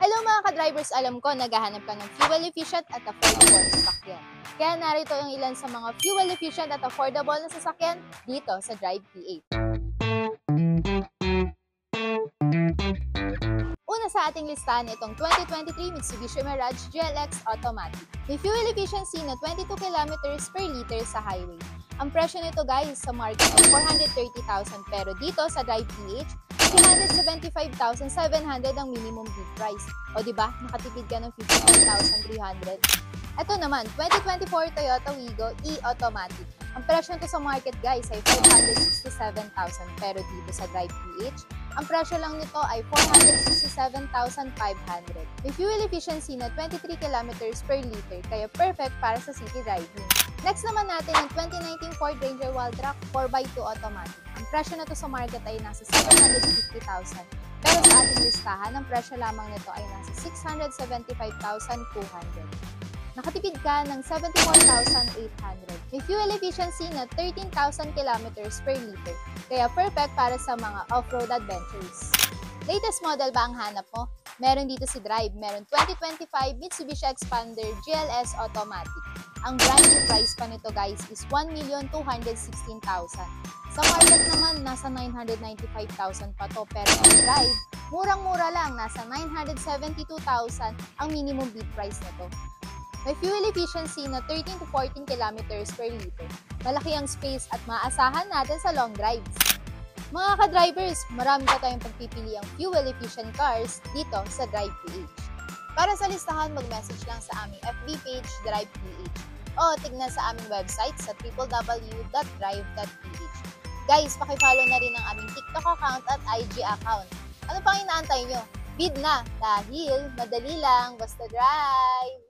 Hello mga ka-drivers, alam ko naghahanap ka ng fuel efficient at affordable na sasakyan. Kaya narito ang ilan sa mga fuel efficient at affordable na sasakyan dito sa Drive PH. Una sa ating listahan itong 2023 Mitsubishi Mirage GLX Automatic. May fuel efficiency na 22 km per liter sa highway. Ang presyo nito guys sa market ay 430,000 pero dito sa Drive PH, 375,700 ang minimum bid price. O diba, nakatipid ka ng 54,300. Ito naman, 2024 Toyota Wigo E-Automatic. Ang presyo nito sa market guys ay 567,000 pero dito sa Drive PH, ang presyo lang nito ay 467,500. May fuel efficiency na 23 km per liter kaya perfect para sa city driving. Next naman natin ang 2019 Ford Ranger Wildtrak 4x2 Automatic. Ang presyo na to sa market ay nasa 750,000. Pero sa ating listahan, ang presyo lamang nito ay nasa 675,200. Nakatipid ka ng 74,800. May fuel efficiency na 13,000 km per liter, kaya perfect para sa mga off-road adventures. Latest model ba ang hanap mo? Meron dito si Drive, meron 2025 Mitsubishi Xpander GLS Automatic. Ang brand new price pa nito guys is 1,216,000. Sa market naman, nasa 995,000 pa to, pero ang Drive, murang-mura lang, nasa 972,000 ang minimum bid price nito. May fuel efficiency na 13 to 14 km per liter. Malaki ang space at maaasahan natin sa long drives. Mga ka-drivers, marami pa tayong pagpipiliang fuel-efficient cars dito sa Drive PH. Para sa listahan, mag-message lang sa aming FB page, Drive PH, o tignan sa aming website sa www.drive.ph. Guys, pakifollow na rin ang aming TikTok account at IG account. Ano pang inaantay nyo? Bid na! Dahil madali lang, basta drive!